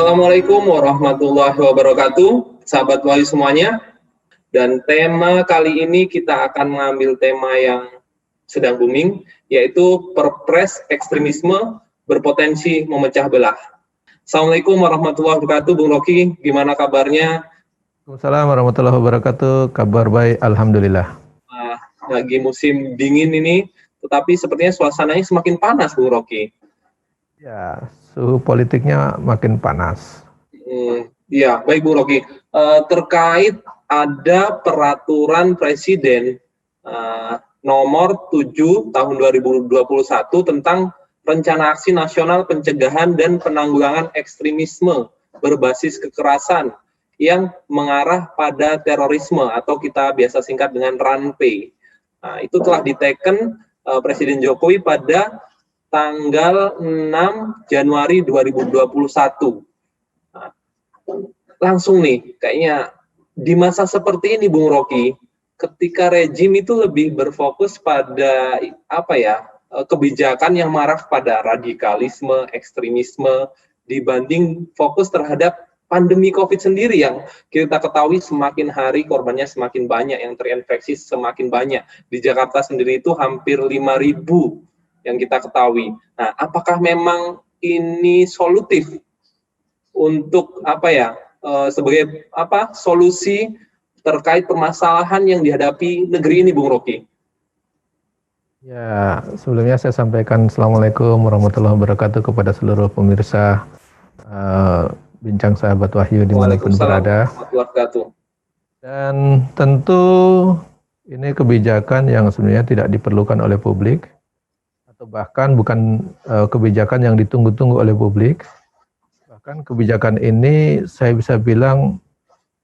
Assalamualaikum warahmatullahi wabarakatuh, sahabat Wahyu semuanya. Dan tema kali ini kita akan mengambil tema yang sedang booming, yaitu Perpres ekstremisme berpotensi memecah belah. Assalamualaikum warahmatullahi wabarakatuh, Bung Rocky, gimana kabarnya? Waalaikumsalam warahmatullahi wabarakatuh, kabar baik, alhamdulillah. Lagi musim dingin ini, tetapi sepertinya suasananya semakin panas, Bung Rocky. Ya, suhu politiknya makin panas. Ya, baik Bung Rocky. Terkait ada peraturan Presiden nomor 7 tahun 2021 tentang Rencana Aksi Nasional Pencegahan dan Penanggulangan Ekstremisme berbasis kekerasan yang mengarah pada terorisme atau kita biasa singkat dengan RANPE. Nah, itu telah diteken Presiden Jokowi pada tanggal 6 Januari 2021. Nah, langsung nih, kayaknya di masa seperti ini, Bung Rocky, ketika rejim itu lebih berfokus pada kebijakan yang mengarah pada radikalisme, ekstremisme, dibanding fokus terhadap pandemi COVID sendiri yang kita ketahui semakin hari korbannya semakin banyak, yang terinfeksi semakin banyak. Di Jakarta sendiri itu hampir 5.000 yang kita ketahui. Nah, apakah memang ini solutif untuk sebagai solusi terkait permasalahan yang dihadapi negeri ini, Bung Rocky? Ya, sebelumnya saya sampaikan Assalamualaikum warahmatullahi wabarakatuh kepada seluruh pemirsa Bincang Sahabat Wahyu dimanapun berada. Dan tentu ini kebijakan yang sebenarnya tidak diperlukan oleh publik, atau bahkan bukan kebijakan yang ditunggu-tunggu oleh publik. Bahkan kebijakan ini saya bisa bilang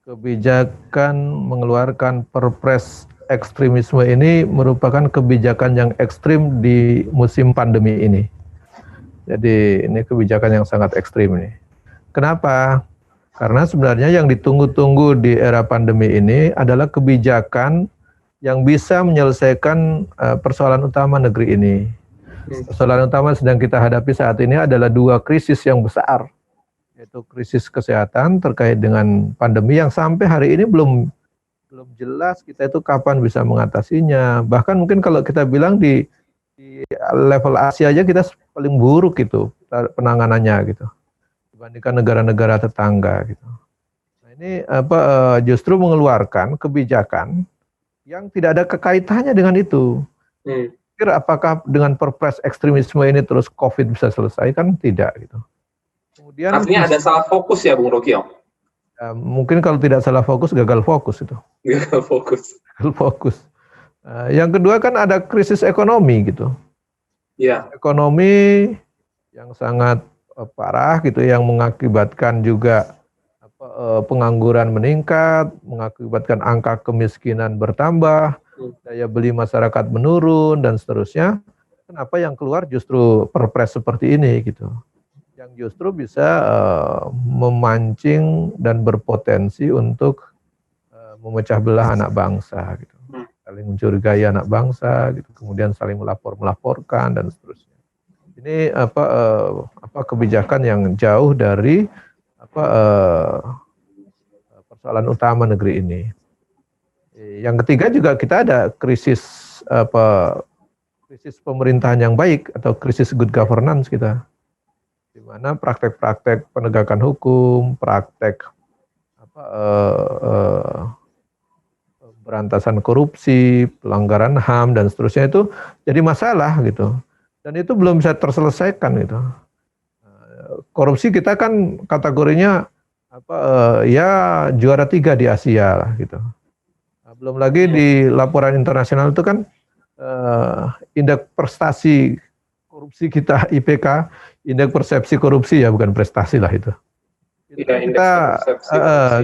kebijakan mengeluarkan Perpres ekstremisme ini merupakan kebijakan yang ekstrim di musim pandemi ini. Jadi ini kebijakan yang sangat ekstrim ini. Kenapa? Karena sebenarnya yang ditunggu-tunggu di era pandemi ini adalah kebijakan yang bisa menyelesaikan persoalan utama negeri ini. Persoalan utama sedang kita hadapi saat ini adalah dua krisis yang besar, yaitu krisis kesehatan terkait dengan pandemi yang sampai hari ini belum jelas kita itu kapan bisa mengatasinya. Bahkan mungkin kalau kita bilang di level Asia aja kita paling buruk gitu penanganannya gitu dibandingkan negara-negara tetangga gitu. Nah, ini justru mengeluarkan kebijakan yang tidak ada kaitannya dengan itu. Apakah dengan Perpres ekstremisme ini terus COVID bisa selesai? Kan tidak gitu. Kemudian artinya ada salah fokus ya, Bung Rocky? Mungkin kalau tidak salah fokus, gagal fokus itu. Gagal fokus. Yang kedua kan ada krisis ekonomi gitu. Ya. Ekonomi yang sangat parah gitu, yang mengakibatkan juga pengangguran meningkat, mengakibatkan angka kemiskinan bertambah, daya beli masyarakat menurun dan seterusnya. Kenapa yang keluar justru Perpres seperti ini gitu, yang justru bisa memancing dan berpotensi untuk memecah belah anak bangsa gitu, saling mencurigai anak bangsa gitu, kemudian saling melaporkan dan seterusnya. Ini kebijakan yang jauh dari persoalan utama negeri ini. Yang ketiga juga kita ada krisis pemerintahan yang baik atau krisis good governance kita, di mana praktek-praktek penegakan hukum, praktek berantasan korupsi, pelanggaran HAM dan seterusnya itu jadi masalah gitu, dan itu belum bisa terselesaikan gitu. Korupsi kita kan kategorinya juara 3 di Asia lah gitu. Belum lagi di laporan internasional itu kan indeks prestasi korupsi kita IPK, indeks persepsi korupsi ya, bukan prestasi lah itu.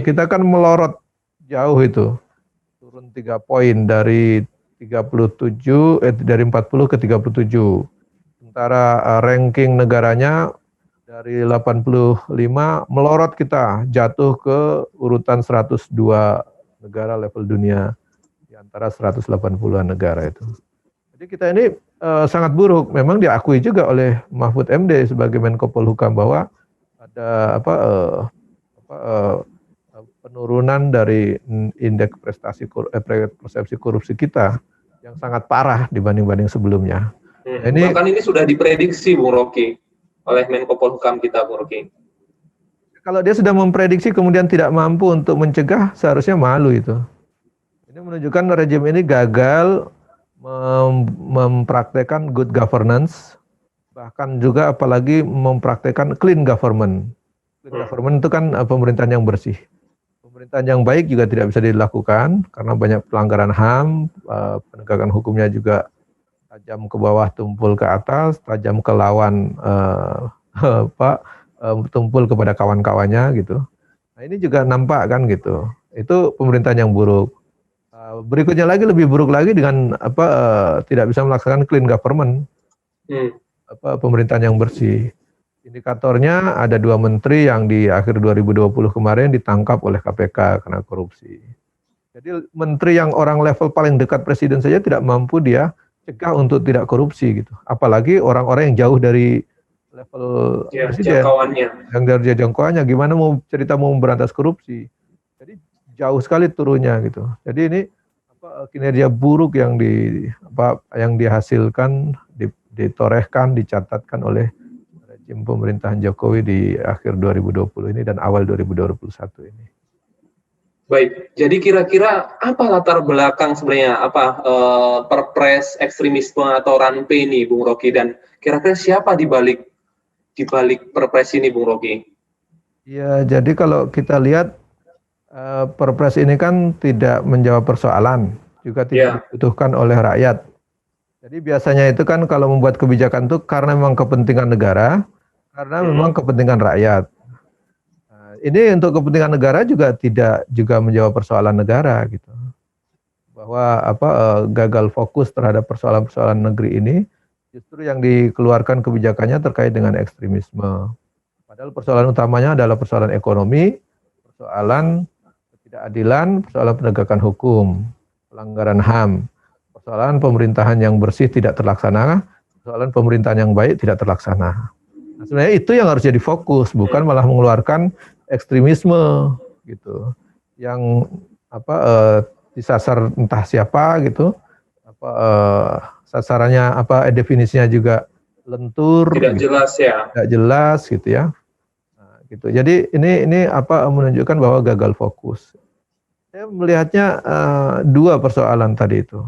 Kita kan melorot jauh itu, turun 3 poin dari 40 ke 37. Sementara ranking negaranya dari 85 melorot kita, jatuh ke urutan 102 negara level dunia di antara 180-an negara itu. Jadi kita ini sangat buruk. Memang diakui juga oleh Mahfud MD sebagai Menko Polhukam bahwa ada apa, penurunan dari indeks persepsi korupsi kita yang sangat parah dibanding sebelumnya. Nah, bahkan ini sudah diprediksi, Bung Rocky, oleh Menko Polhukam kita, Bung Rocky. Kalau dia sudah memprediksi kemudian tidak mampu untuk mencegah, seharusnya malu itu. Ini menunjukkan rejim ini gagal mempraktekkan good governance, bahkan juga apalagi mempraktekkan clean government. Clean government itu kan pemerintahan yang bersih. Pemerintahan yang baik juga tidak bisa dilakukan karena banyak pelanggaran HAM, penegakan hukumnya juga tajam ke bawah, tumpul ke atas, tajam ke lawan, tumpul kepada kawan-kawannya gitu. Nah ini juga nampak kan gitu. Itu pemerintahan yang buruk. Berikutnya lagi lebih buruk lagi dengan tidak bisa melaksanakan clean government, pemerintahan yang bersih. Indikatornya ada 2 menteri yang di akhir 2020 kemarin ditangkap oleh KPK karena korupsi. Jadi menteri yang orang level paling dekat presiden saja tidak mampu dia cegah untuk tidak korupsi gitu. Apalagi orang-orang yang jauh dari level presiden, yang dari jangkauannya, gimana mau cerita mau memberantas korupsi? Jadi jauh sekali turunnya gitu. Jadi ini kinerja buruk yang dihasilkan, ditorehkan, dicatatkan oleh rejim pemerintahan Jokowi di akhir 2020 ini dan awal 2021 ini. Baik, jadi kira-kira apa latar belakang sebenarnya perpres ekstremisme atau RANPE ini, Bung Rocky, dan kira-kira siapa di balik perpres ini, Bung Rocky? Ya, jadi kalau kita lihat perpres ini kan tidak menjawab persoalan, juga tidak dibutuhkan oleh rakyat. Jadi biasanya itu kan kalau membuat kebijakan itu karena memang kepentingan negara, karena memang kepentingan rakyat. Nah, ini untuk kepentingan negara juga tidak juga menjawab persoalan negara gitu. Bahwa gagal fokus terhadap persoalan-persoalan negeri ini, justru yang dikeluarkan kebijakannya terkait dengan ekstremisme. Padahal persoalan utamanya adalah persoalan ekonomi, persoalan ketidakadilan, persoalan penegakan hukum, pelanggaran HAM, persoalan pemerintahan yang bersih tidak terlaksana, persoalan pemerintahan yang baik tidak terlaksana. Nah, sebenarnya itu yang harus jadi fokus, bukan malah mengeluarkan ekstremisme gitu, yang disasar entah siapa gitu, sasarannya definisinya juga lentur, tidak gitu. Jelas ya, tidak jelas gitu ya. Gitu. Jadi ini menunjukkan bahwa gagal fokus. Saya melihatnya 2 persoalan tadi itu.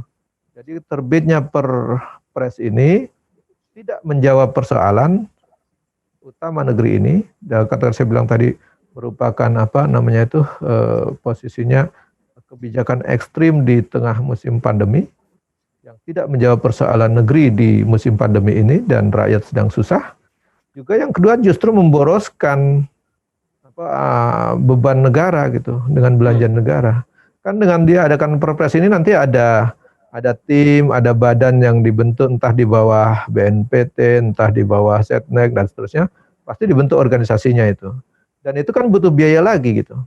Jadi terbitnya perpres ini tidak menjawab persoalan utama negeri ini. Dan kata saya bilang tadi merupakan posisinya kebijakan ekstrim di tengah musim pandemi yang tidak menjawab persoalan negeri di musim pandemi ini dan rakyat sedang susah. Juga yang kedua justru memboroskan beban negara gitu dengan belanja negara. Kan dengan dia adakan perpres ini nanti ada tim, ada badan yang dibentuk entah di bawah BNPT, entah di bawah Setnek dan seterusnya, pasti dibentuk organisasinya itu. Dan itu kan butuh biaya lagi gitu.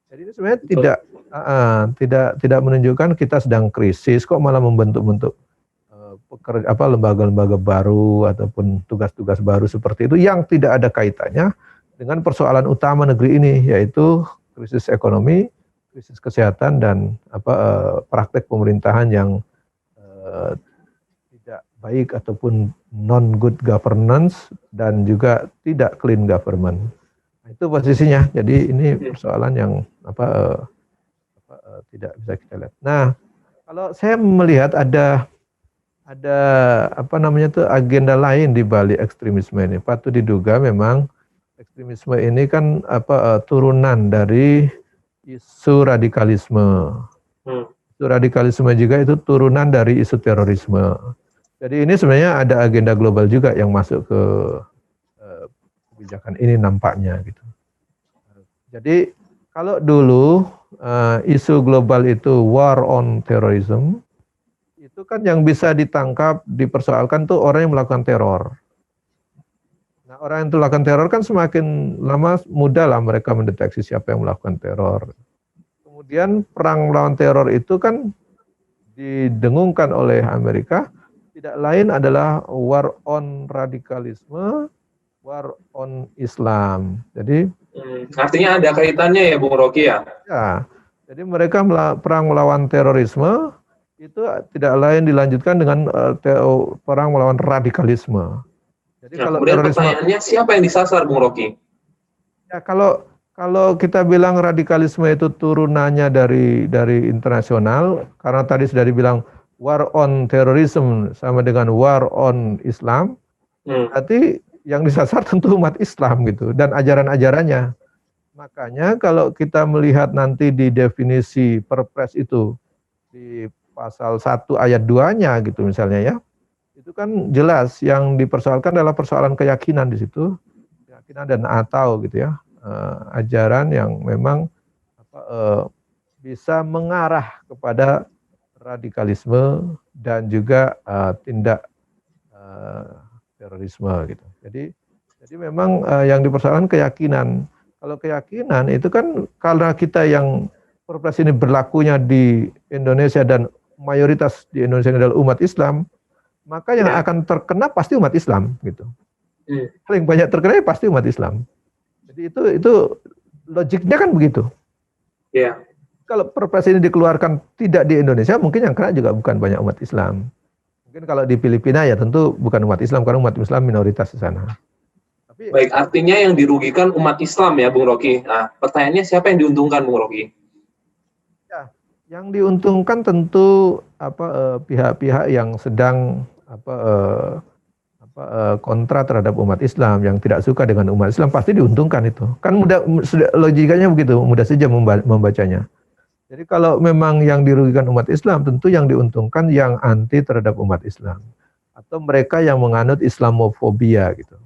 Jadi ini sebenarnya tidak menunjukkan kita sedang krisis, kok malah membentuk-bentuk lembaga-lembaga baru ataupun tugas-tugas baru seperti itu yang tidak ada kaitannya dengan persoalan utama negeri ini, yaitu krisis ekonomi, krisis kesehatan, dan praktek pemerintahan yang tidak baik ataupun non good governance dan juga tidak clean government. Nah, itu posisinya. Jadi ini persoalan yang tidak bisa kita lihat. Nah, kalau saya melihat ada agenda lain di balik ekstremisme ini. Patut diduga memang ekstremisme ini kan turunan dari isu radikalisme. Isu radikalisme juga itu turunan dari isu terorisme. Jadi ini sebenarnya ada agenda global juga yang masuk ke kebijakan ini nampaknya gitu. Jadi kalau dulu isu global itu war on terrorism, itu kan yang bisa ditangkap, dipersoalkan tuh orang yang melakukan teror. Nah, orang yang melakukan teror kan semakin lama mudah lah mereka mendeteksi siapa yang melakukan teror. Kemudian perang melawan teror itu kan didengungkan oleh Amerika, tidak lain adalah war on radikalisme, war on Islam. Jadi artinya ada kaitannya ya Bung Rocky ya? ya, jadi mereka perang melawan terorisme itu tidak lain dilanjutkan dengan perang melawan radikalisme. Jadi Nah, kalau kemudian terorisme, pertanyaannya siapa yang disasar Bung Rocky? ya kalau kita bilang radikalisme itu turunannya dari internasional, karena tadi sudah dibilang war on terrorism sama dengan war on Islam, berarti yang disasar tentu umat Islam gitu dan ajaran-ajarannya. Makanya kalau kita melihat nanti di definisi Perpres itu di pasal 1 ayat 2-nya gitu misalnya ya, itu kan jelas yang dipersoalkan adalah persoalan keyakinan di situ, keyakinan dan atau gitu ya, ajaran yang memang bisa mengarah kepada radikalisme dan juga tindak terorisme gitu. Jadi memang yang dipersoalkan keyakinan. Kalau keyakinan itu kan karena kita yang Perpres ini berlakunya di Indonesia dan mayoritas di Indonesia adalah umat Islam, maka yang akan terkena pasti umat Islam gitu. Paling banyak terkena pasti umat Islam. Jadi itu logiknya kan begitu. Iya. Kalau Perpres ini dikeluarkan tidak di Indonesia, mungkin yang kena juga bukan banyak umat Islam. Mungkin kalau di Filipina ya tentu bukan umat Islam karena umat Islam minoritas di sana. Baik, artinya yang dirugikan umat Islam ya, Bung Rocky. Nah, pertanyaannya siapa yang diuntungkan, Bung Rocky? Ya, yang diuntungkan tentu pihak-pihak yang sedang kontra terhadap umat Islam, yang tidak suka dengan umat Islam pasti diuntungkan itu. Kan logikanya begitu, mudah saja membacanya. Jadi kalau memang yang dirugikan umat Islam, tentu yang diuntungkan yang anti terhadap umat Islam atau mereka yang menganut Islamofobia gitu.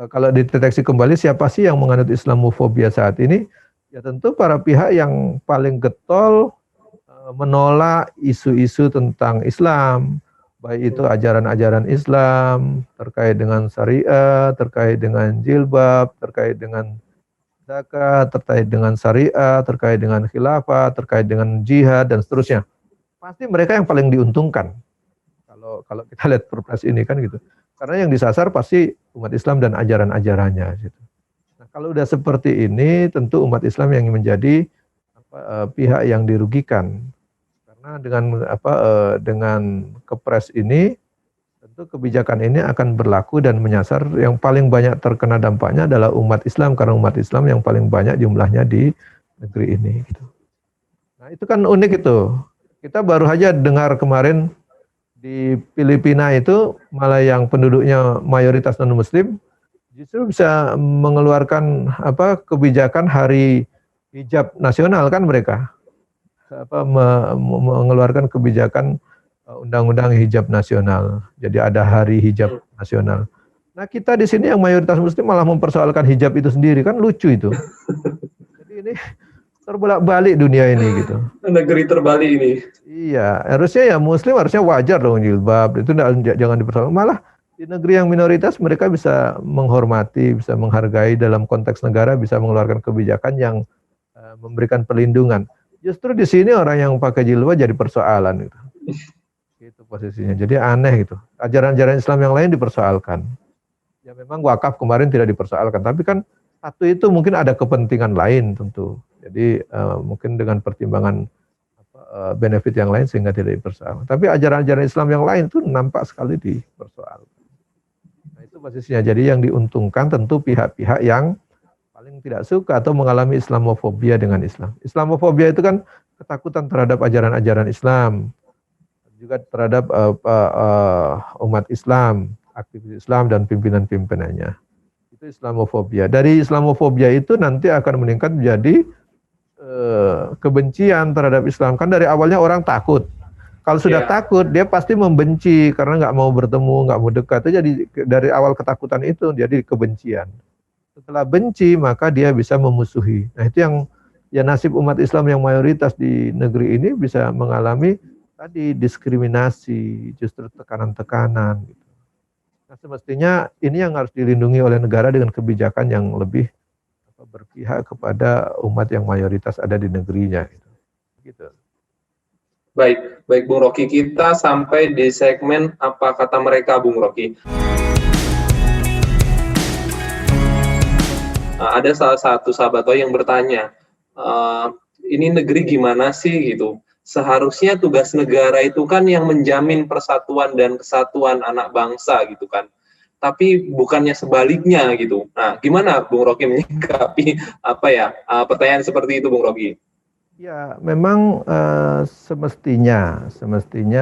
Kalau dideteksi kembali siapa sih yang menganut Islamofobia saat ini? Ya tentu para pihak yang paling getol menolak isu-isu tentang Islam, baik itu ajaran-ajaran Islam terkait dengan syariah, terkait dengan jilbab, terkait dengan zakat, terkait dengan syariah, terkait dengan khilafah, terkait dengan jihad dan seterusnya. Pasti mereka yang paling diuntungkan. Kalau kita lihat Perpres ini kan gitu. Karena yang disasar pasti umat Islam dan ajaran-ajarannya gitu. Nah, kalau udah seperti ini tentu umat Islam yang menjadi pihak yang dirugikan. Karena dengan Kepres ini tentu kebijakan ini akan berlaku dan menyasar yang paling banyak terkena dampaknya adalah umat Islam karena umat Islam yang paling banyak jumlahnya di negeri ini gitu. Nah, itu kan unik itu. Kita baru aja dengar kemarin di Filipina itu malah yang penduduknya mayoritas non-muslim justru bisa mengeluarkan kebijakan hari hijab nasional kan mereka. Mengeluarkan kebijakan undang-undang hijab nasional. Jadi ada hari hijab nasional. Nah, kita di sini yang mayoritas muslim malah mempersoalkan hijab itu sendiri, kan lucu itu. Jadi ini terbolak-balik dunia ini gitu. Negeri terbalik ini. Iya, harusnya ya muslim harusnya wajar dong jilbab, itu jangan dipersoalkan. Malah di negeri yang minoritas mereka bisa menghormati, bisa menghargai dalam konteks negara, bisa mengeluarkan kebijakan yang memberikan perlindungan. Justru di sini orang yang pakai jilbab jadi persoalan gitu. Itu posisinya. Jadi aneh gitu. Ajaran-ajaran Islam yang lain dipersoalkan. Ya memang wakaf kemarin tidak dipersoalkan, tapi kan satu itu mungkin ada kepentingan lain tentu. Jadi mungkin dengan pertimbangan benefit yang lain sehingga tidak dipersoalkan. Tapi ajaran-ajaran Islam yang lain itu nampak sekali dipersoalkan. Nah, itu posisinya. Jadi yang diuntungkan tentu pihak-pihak yang paling tidak suka atau mengalami Islamofobia dengan Islam. Islamofobia itu kan ketakutan terhadap ajaran-ajaran Islam, juga terhadap umat Islam, aktivis Islam dan pimpinan-pimpinannya. Itu Islamofobia. Dari Islamofobia itu nanti akan meningkat menjadi kebencian terhadap Islam. Kan dari awalnya orang takut. Kalau sudah takut, dia pasti membenci karena nggak mau bertemu, nggak mau dekat. Itu jadi dari awal ketakutan itu jadi kebencian. Setelah benci, maka dia bisa memusuhi. Nah, itu yang ya nasib umat Islam yang mayoritas di negeri ini bisa mengalami tadi diskriminasi, justru tekanan-tekanan. Gitu. Nah, semestinya ini yang harus dilindungi oleh negara dengan kebijakan yang lebih berpihak kepada umat yang mayoritas ada di negerinya. Gitu. Baik Bung Rocky, kita sampai di segmen apa kata mereka Bung Rocky. ada salah satu sahabat yang bertanya, ini negeri gimana sih gitu? Seharusnya tugas negara itu kan yang menjamin persatuan dan kesatuan anak bangsa gitu kan. Tapi bukannya sebaliknya gitu. Nah, gimana Bung Rocky menyikapi pertanyaan seperti itu, Bung Rocky? Ya, memang semestinya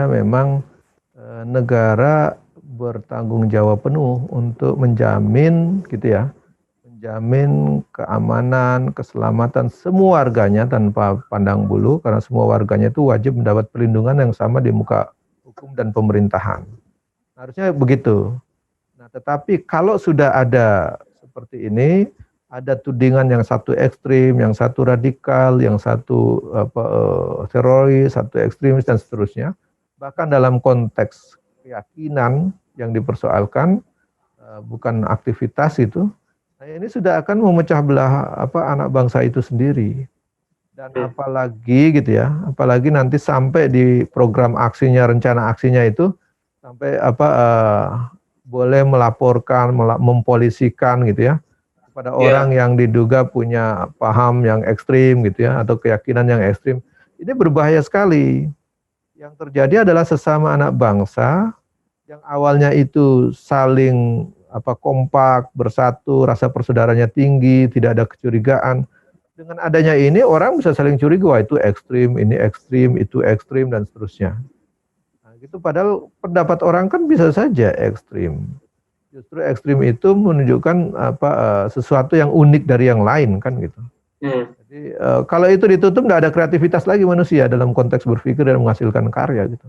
memang negara bertanggung jawab penuh untuk menjamin gitu ya, menjamin keamanan, keselamatan semua warganya tanpa pandang bulu, karena semua warganya itu wajib mendapat perlindungan yang sama di muka hukum dan pemerintahan. Harusnya begitu. Nah, tetapi kalau sudah ada seperti ini, ada tudingan yang satu ekstrim, yang satu radikal, yang satu teroris, satu ekstremis dan seterusnya. Bahkan dalam konteks keyakinan yang dipersoalkan, bukan aktivitas itu. Nah, ini sudah akan memecah belah anak bangsa itu sendiri. Dan apalagi gitu ya, apalagi nanti sampai di program aksinya, rencana aksinya itu sampai boleh melaporkan, mempolisikan gitu ya kepada orang yang diduga punya paham yang ekstrim gitu ya atau keyakinan yang ekstrim. Ini berbahaya sekali. Yang terjadi adalah sesama anak bangsa yang awalnya itu saling kompak, bersatu, rasa persaudaranya tinggi, tidak ada kecurigaan. Dengan adanya ini orang bisa saling curiga, wah itu ekstrim, ini ekstrim, itu ekstrim dan seterusnya. Gitu, padahal pendapat orang kan bisa saja ekstrim. Justru ekstrim itu menunjukkan sesuatu yang unik dari yang lain kan gitu. Jadi kalau itu ditutup tidak ada kreativitas lagi manusia dalam konteks berpikir dan menghasilkan karya gitu.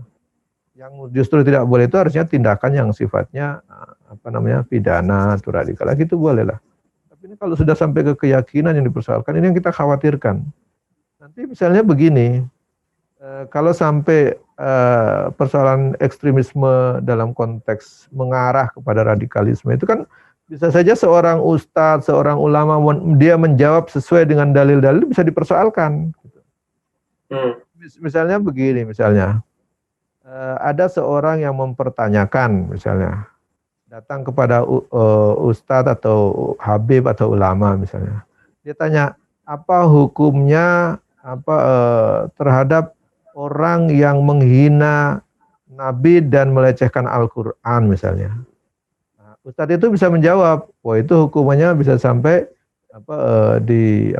Yang justru tidak boleh itu harusnya tindakan yang sifatnya pidana atau radikal gitu boleh lah. Tapi ini kalau sudah sampai ke keyakinan yang dipersoalkan, ini yang kita khawatirkan. Nanti misalnya begini, kalau sampai persoalan ekstremisme dalam konteks mengarah kepada radikalisme itu kan bisa saja seorang ustadz, seorang ulama dia menjawab sesuai dengan dalil-dalil bisa dipersoalkan. Misalnya begini, misalnya ada seorang yang mempertanyakan, misalnya datang kepada ustadz atau habib atau ulama misalnya, dia tanya apa hukumnya terhadap orang yang menghina Nabi dan melecehkan Al-Quran misalnya. Nah, Ustadz itu bisa menjawab, wah itu hukumannya bisa sampai di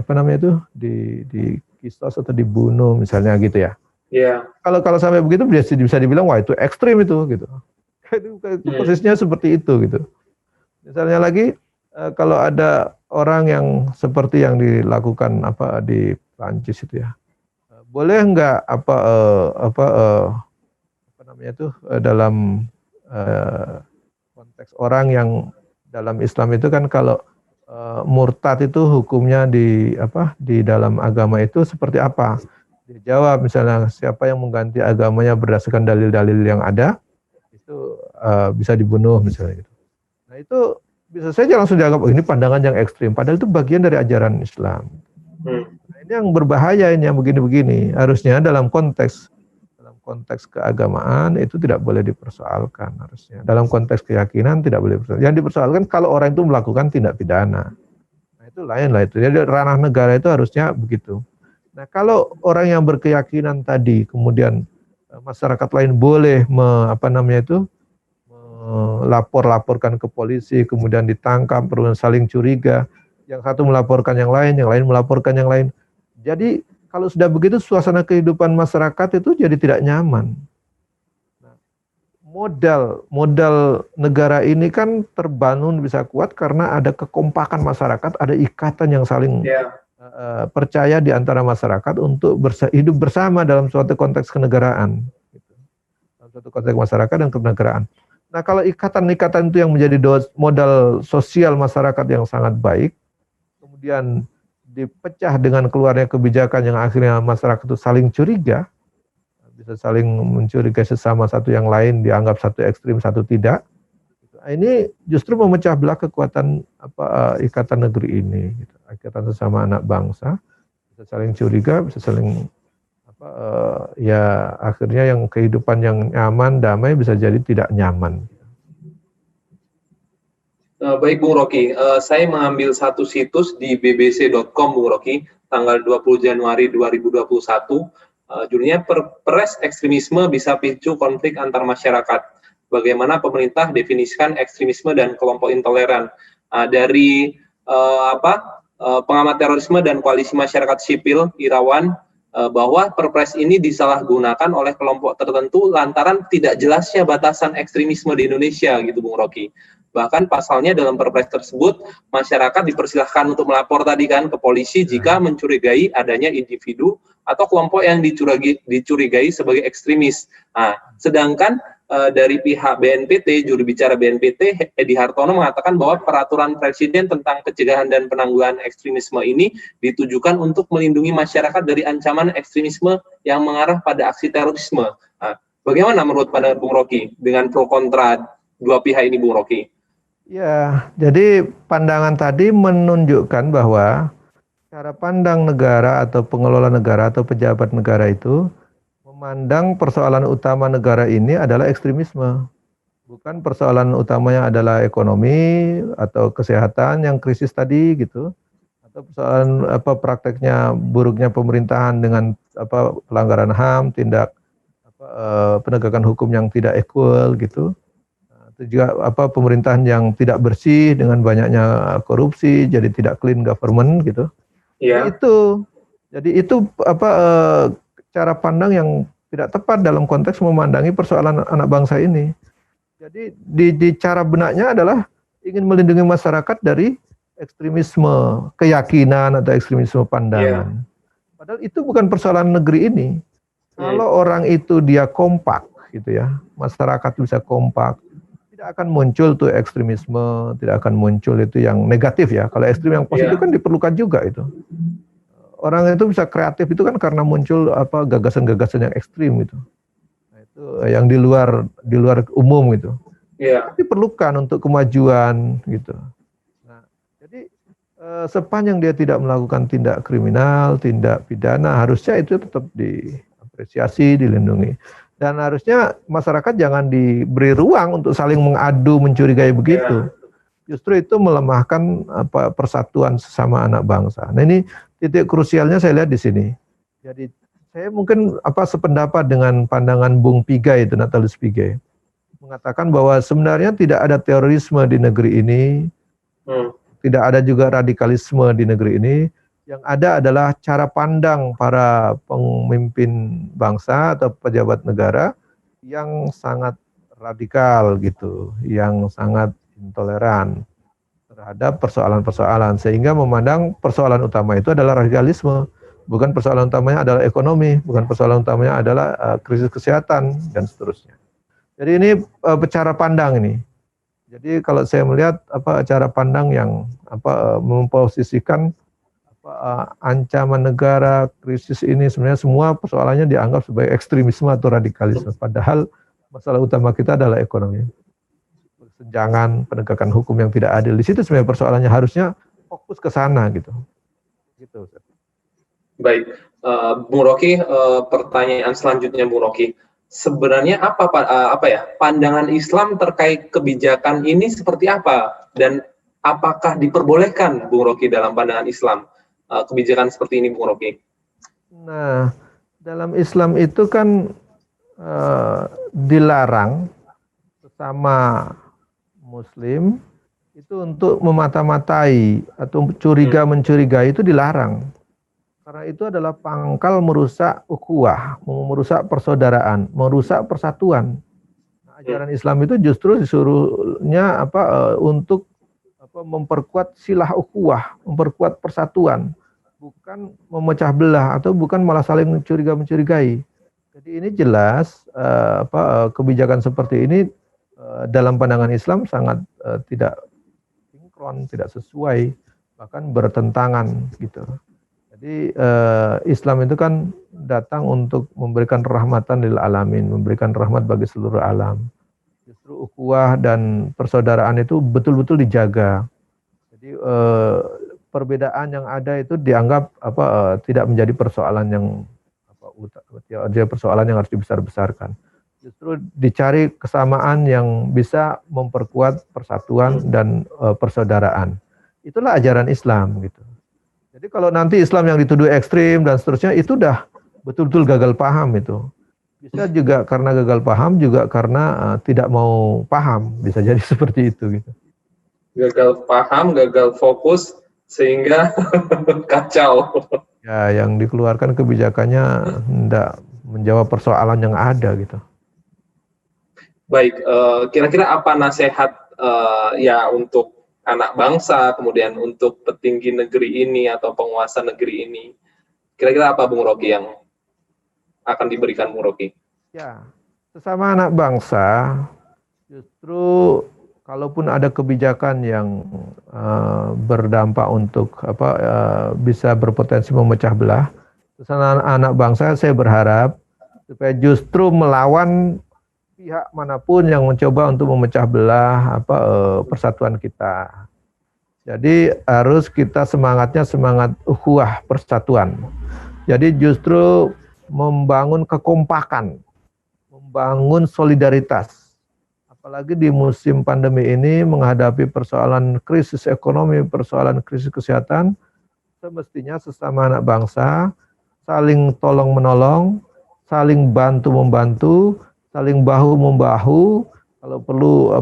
kisos atau dibunuh misalnya gitu ya. Iya. Kalau sampai begitu bisa dibilang wah itu ekstrim itu gitu. Itu posisinya seperti itu gitu. Misalnya lagi kalau ada orang yang seperti yang dilakukan di Prancis itu ya. Boleh nggak dalam konteks orang yang dalam Islam itu kan kalau murtad itu hukumnya di dalam agama itu seperti apa? Dijawab misalnya siapa yang mengganti agamanya berdasarkan dalil-dalil yang ada itu bisa dibunuh misalnya gitu. Nah itu bisa saja langsung dianggap ini pandangan yang ekstrim, padahal itu bagian dari ajaran Islam. Nah, ini yang berbahaya ini yang begini-begini. Harusnya dalam konteks keagamaan itu tidak boleh dipersoalkan harusnya. Dalam konteks keyakinan tidak boleh dipersoalkan. Yang dipersoalkan kalau orang itu melakukan tindak pidana. Nah, itu lain lah itu. Jadi ranah negara itu harusnya begitu. Nah, kalau orang yang berkeyakinan tadi kemudian masyarakat lain boleh lapor-laporkan ke polisi, kemudian ditangkap, perlu saling curiga. Yang satu melaporkan yang lain melaporkan yang lain. Jadi kalau sudah begitu suasana kehidupan masyarakat itu jadi tidak nyaman. Nah, modal negara ini kan terbangun bisa kuat karena ada kekompakan masyarakat, ada ikatan yang saling percaya di antara masyarakat untuk hidup bersama dalam suatu konteks kenegaraan. Dalam suatu konteks masyarakat dan kenegaraan. Nah kalau ikatan-ikatan itu yang menjadi modal sosial masyarakat yang sangat baik, kemudian dipecah dengan keluarnya kebijakan yang akhirnya masyarakat itu saling curiga, bisa saling mencurigai sesama satu yang lain, dianggap satu ekstrim, satu tidak. Ini justru memecah belah kekuatan ikatan negeri ini, gitu. Ikatan sesama anak bangsa, bisa saling curiga, bisa saling akhirnya yang kehidupan yang nyaman, damai bisa jadi tidak nyaman. Baik Bung Rocky, saya mengambil satu situs di bbc.com Bung Rocky, tanggal 20 Januari 2021, judulnya Perpres Ekstremisme Bisa Picu Konflik Antar Masyarakat. Bagaimana pemerintah definisikan ekstremisme dan kelompok intoleran. Dari pengamat terorisme dan koalisi masyarakat sipil, Irawan, bahwa Perpres ini disalahgunakan oleh kelompok tertentu lantaran tidak jelasnya batasan ekstremisme di Indonesia, gitu Bung Rocky. Bahkan pasalnya dalam Perpres tersebut, masyarakat dipersilahkan untuk melapor tadi kan ke polisi jika mencurigai adanya individu atau kelompok yang dicurigai sebagai ekstremis. Nah, sedangkan dari pihak BNPT, juru bicara BNPT, Edi Hartono mengatakan bahwa peraturan presiden tentang pencegahan dan penanggulangan ekstremisme ini ditujukan untuk melindungi masyarakat dari ancaman ekstremisme yang mengarah pada aksi terorisme. Nah, bagaimana menurut pandangan Bung Rocky dengan pro kontra dua pihak ini, Bung Rocky? Ya, jadi pandangan tadi menunjukkan bahwa cara pandang negara atau pengelola negara atau pejabat negara itu memandang persoalan utama negara ini adalah ekstremisme. Bukan persoalan utamanya adalah ekonomi atau kesehatan yang krisis tadi gitu. Atau persoalan prakteknya buruknya pemerintahan dengan pelanggaran HAM, tindak penegakan hukum yang tidak equal gitu. Juga pemerintahan yang tidak bersih dengan banyaknya korupsi, jadi tidak clean government gitu. Iya. Jadi itu cara pandang yang tidak tepat dalam konteks memandangi persoalan anak bangsa ini. Jadi di cara benaknya adalah ingin melindungi masyarakat dari ekstremisme keyakinan atau ekstremisme pandangan. Padahal itu bukan persoalan negeri ini. Kalau orang itu dia kompak gitu ya, masyarakat bisa kompak, tidak akan muncul tuh ekstremisme, tidak akan muncul itu yang negatif ya. Kalau ekstrim yang positif kan diperlukan juga itu. Orang itu bisa kreatif itu kan karena muncul gagasan-gagasan yang ekstrim itu. Nah, itu yang di luar umum gitu. Diperlukan untuk kemajuan gitu. Nah, jadi sepanjang dia tidak melakukan tindak kriminal, tindak pidana, harusnya itu tetap diapresiasi, dilindungi. Dan harusnya masyarakat jangan diberi ruang untuk saling mengadu, mencurigai begitu. Justru itu melemahkan persatuan sesama anak bangsa. Nah, ini titik krusialnya saya lihat di sini. Jadi saya mungkin sependapat dengan pandangan Bung Pigai itu, Natalis Pigai, mengatakan bahwa sebenarnya tidak ada terorisme di negeri ini, tidak ada juga radikalisme di negeri ini. Yang ada adalah cara pandang para pemimpin bangsa atau pejabat negara yang sangat radikal gitu, yang sangat intoleran terhadap persoalan-persoalan, sehingga memandang persoalan utama itu adalah radikalisme, bukan persoalan utamanya adalah ekonomi, bukan persoalan utamanya adalah krisis kesehatan dan seterusnya. Jadi ini cara pandang ini. Jadi kalau saya melihat cara pandang yang memposisikan ancaman negara, krisis ini sebenarnya semua persoalannya dianggap sebagai ekstremisme atau radikalisme. Padahal masalah utama kita adalah ekonomi. Kesenjangan, penegakan hukum yang tidak adil. Di situ sebenarnya persoalannya harusnya fokus ke sana gitu. Gitu. Baik, Bung Rocky, pertanyaan selanjutnya Bung Rocky. Sebenarnya apa pandangan Islam terkait kebijakan ini seperti apa, dan apakah diperbolehkan Bung Rocky dalam pandangan Islam kebijakan seperti ini Bung Rocky? Nah, dalam Islam itu kan dilarang sesama Muslim itu untuk memata-matai atau mencurigai itu dilarang. Karena itu adalah pangkal merusak ukhuwah, merusak persaudaraan, merusak persatuan. Nah, ajaran Islam itu justru disuruhnya untuk memperkuat silah ukhuwah, memperkuat persatuan, bukan memecah belah atau bukan malah saling mencurigai. Jadi ini jelas kebijakan seperti ini dalam pandangan Islam sangat tidak sinkron, tidak sesuai, bahkan bertentangan gitu. Jadi Islam itu kan datang untuk memberikan rahmatan lil alamin, memberikan rahmat bagi seluruh alam. Justru ukhuwah dan persaudaraan itu betul-betul dijaga. Jadi perbedaan yang ada itu dianggap tidak menjadi persoalan yang persoalan yang harus dibesar-besarkan. justru dicari kesamaan yang bisa memperkuat persatuan dan persaudaraan. Itulah ajaran Islam gitu. Jadi kalau nanti Islam yang dituduh ekstrim dan seterusnya itu udah betul-betul gagal paham itu. Bisa juga karena gagal paham, juga karena tidak mau paham, bisa jadi seperti itu gitu. Gagal paham, gagal fokus, sehingga kacau. Ya, yang dikeluarkan kebijakannya tidak menjawab persoalan yang ada gitu. Baik, kira-kira apa nasihat ya untuk anak bangsa, kemudian untuk petinggi negeri ini atau penguasa negeri ini? Kira-kira apa Bung Rocky yang akan diberikan Bung Rocky? Ya, sesama anak bangsa, justru kalaupun ada kebijakan yang berdampak untuk bisa berpotensi memecah belah, sesama anak bangsa saya berharap supaya justru melawan pihak manapun yang mencoba untuk memecah belah persatuan kita. Jadi harus kita semangatnya semangat ukhuwah persatuan. Jadi justru membangun kekompakan, membangun solidaritas. Apalagi di musim pandemi ini menghadapi persoalan krisis ekonomi, persoalan krisis kesehatan, semestinya sesama anak bangsa saling tolong menolong, saling bantu membantu, saling bahu membahu, kalau perlu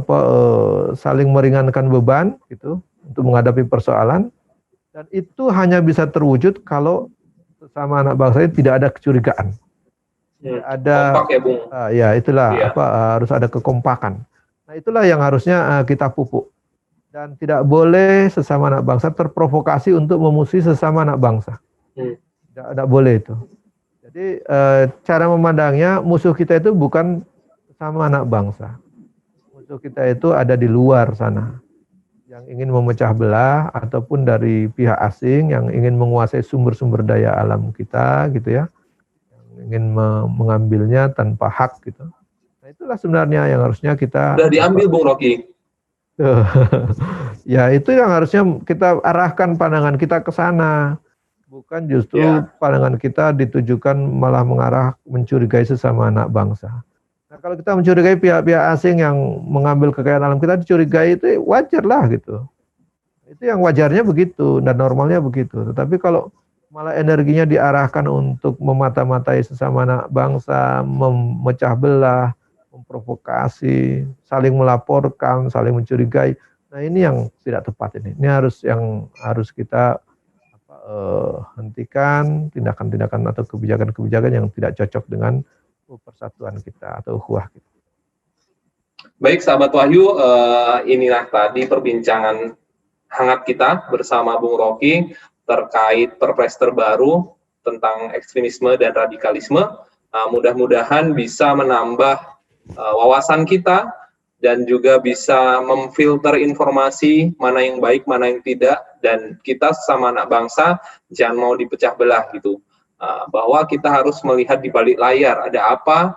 saling meringankan beban gitu untuk menghadapi persoalan. Dan itu hanya bisa terwujud kalau sesama anak bangsa ini tidak ada kecurigaan. Tidak ada kompak ya, Bung. Ya itulah harus ada kekompakan. Nah itulah yang harusnya kita pupuk. Dan tidak boleh sesama anak bangsa terprovokasi untuk memusuhi sesama anak bangsa. Tidak boleh itu. Jadi cara memandangnya musuh kita itu bukan sesama anak bangsa. Musuh kita itu ada di luar sana. Yang ingin memecah belah ataupun dari pihak asing yang ingin menguasai sumber-sumber daya alam kita gitu ya. Yang ingin mengambilnya tanpa hak gitu. Nah itulah sebenarnya yang harusnya kita sudah diambil Bung Rocky. Ya itu yang harusnya kita arahkan pandangan kita ke sana. Bukan justru pandangan kita ditujukan malah mengarah mencurigai sesama anak bangsa. Nah kalau kita mencurigai pihak-pihak asing yang mengambil kekayaan alam kita, dicurigai itu wajar lah gitu. Itu yang wajarnya begitu dan normalnya begitu. Tetapi kalau malah energinya diarahkan untuk memata-matai sesama anak bangsa, memecah belah, memprovokasi, saling melaporkan, saling mencurigai. Nah ini yang tidak tepat ini. Ini harus kita hentikan tindakan-tindakan atau kebijakan-kebijakan yang tidak cocok dengan persatuan kita atau ukhuwah kita. Baik sahabat Wahyu, inilah tadi perbincangan hangat kita bersama Bung Rocky terkait perpres terbaru tentang ekstremisme dan radikalisme. Mudah-mudahan bisa menambah wawasan kita dan juga bisa memfilter informasi mana yang baik, mana yang tidak, dan kita sesama anak bangsa jangan mau dipecah belah gitu. Bahwa kita harus melihat di balik layar ada apa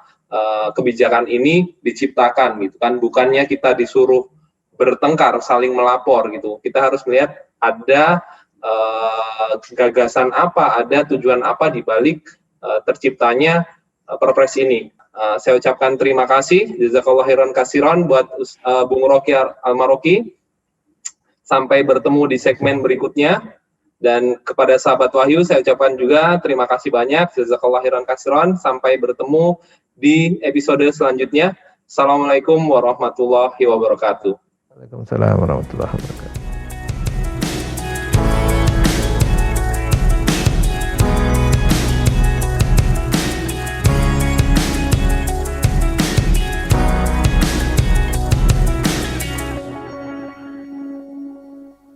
kebijakan ini diciptakan gitu kan, bukannya kita disuruh bertengkar saling melapor gitu. Kita harus melihat ada gagasan apa, ada tujuan apa di balik terciptanya perpres ini. Saya ucapkan terima kasih, jazakallahu khairan katsiran buat Bung Rocky Al-Maroki. Sampai bertemu di segmen berikutnya. Dan kepada sahabat Wahyu saya ucapkan juga terima kasih banyak, jazakallahu khairan katsiran. Sampai bertemu di episode selanjutnya. Assalamualaikum warahmatullahi wabarakatuh. Waalaikumsalam warahmatullahi wabarakatuh.